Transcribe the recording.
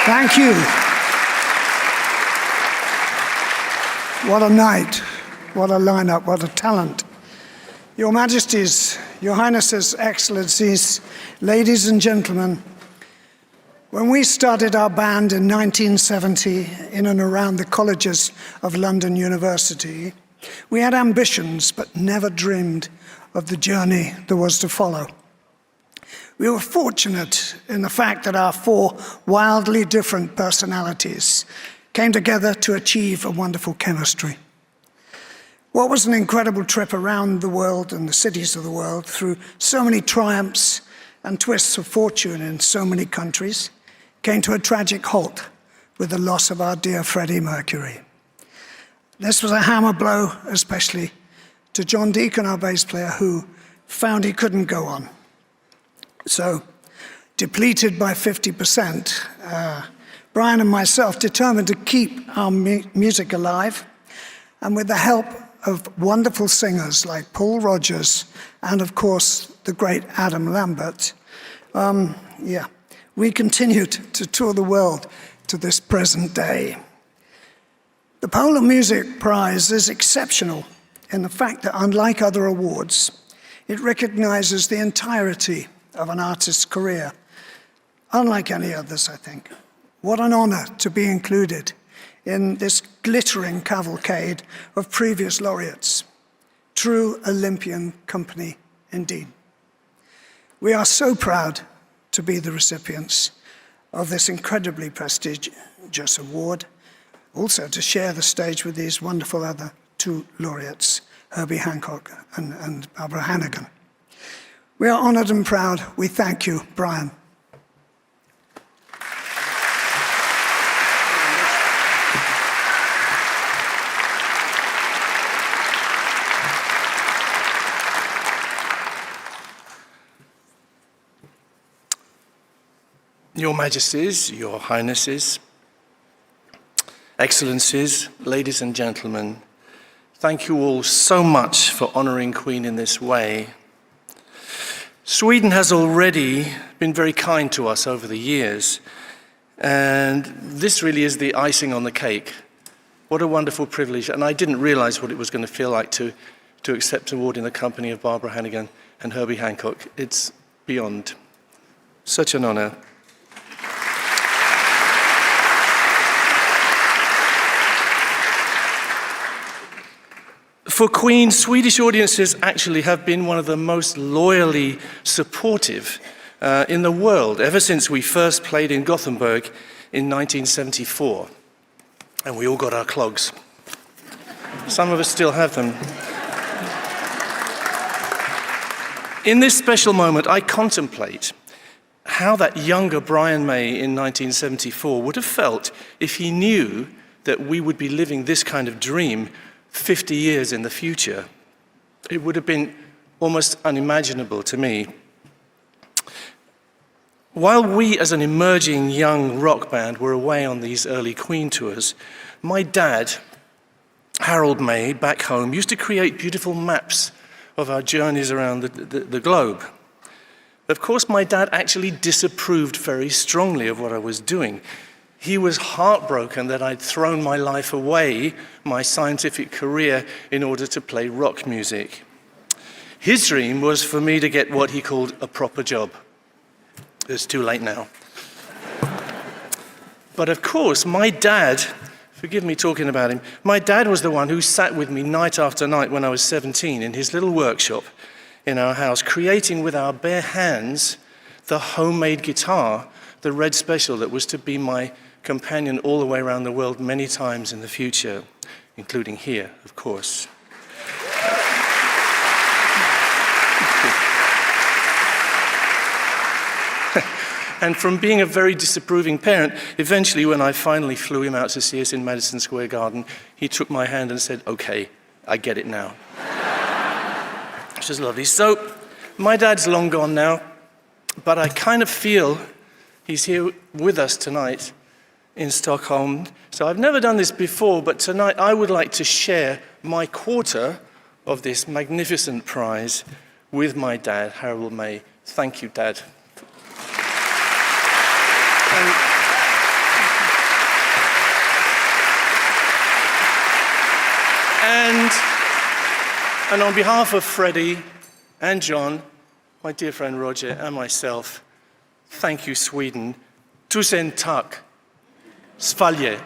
Thank you. What a night, what a lineup, what a talent. Your Majesties, Your Highnesses, Excellencies, ladies and gentlemen, when we started our band in 1970 in and around the colleges of London University, we had ambitions but never dreamed of the journey that was to follow. We were fortunate in the fact that our four wildly different personalities came together to achieve a wonderful chemistry. What was an incredible trip around the world and the cities of the world through so many triumphs and twists of fortune in so many countries came to a tragic halt with the loss of our dear Freddie Mercury. This was a hammer blow, especially to John Deacon, our bass player, who found he couldn't go on. So, depleted by 50%, Brian and myself determined to keep our music alive, and with the help of wonderful singers like Paul Rodgers and, of course, the great Adam Lambert, we continued to tour the world to this present day. The Polar Music Prize is exceptional in the fact that, unlike other awards, it recognizes the entirety of an artist's career, unlike any others, I think. What an honor to be included in this glittering cavalcade of previous laureates. True Olympian company indeed. We are so proud to be the recipients of this incredibly prestigious award, also to share the stage with these wonderful other two laureates, Herbie Hancock and Barbara Hannigan. We are honored and proud. We thank you, Brian. Your Majesties, Your Highnesses, Excellencies, ladies and gentlemen, thank you all so much for honoring Queen in this way. Sweden has already been very kind to us over the years, and this really is the icing on the cake. What a wonderful privilege, and I didn't realize what it was going to feel like to accept an award in the company of Barbara Hannigan and Herbie Hancock. It's beyond. Such an honor. For Queen, Swedish audiences actually have been one of the most loyally supportive in the world ever since we first played in Gothenburg in 1974. And we all got our clogs. Some of us still have them. In this special moment, I contemplate how that younger Brian May in 1974 would have felt if he knew that we would be living this kind of dream 50 years in the future. It would have been almost unimaginable to me. While we as an emerging young rock band were away on these early Queen tours, my dad, Harold May, back home, used to create beautiful maps of our journeys around the globe. Of course, my dad actually disapproved very strongly of what I was doing. He was heartbroken that I'd thrown my life away, my scientific career, in order to play rock music. His dream was for me to get what he called a proper job. It's too late now. But of course, my dad, forgive me talking about him, my dad was the one who sat with me night after night when I was 17 in his little workshop in our house, creating with our bare hands the homemade guitar, the Red Special, that was to be my companion all the way around the world many times in the future, including here, of course. And from being a very disapproving parent, eventually when I finally flew him out to see us in Madison Square Garden, he took my hand and said, "Okay, I get it now." Which is lovely. So, my dad's long gone now, but I kind of feel he's here with us tonight in Stockholm. So I've never done this before, but tonight I would like to share my quarter of this magnificent prize with my dad, Harold May. Thank you, Dad. And on behalf of Freddie and John, my dear friend Roger, and myself, thank you, Sweden. Tusen tack. Svalje.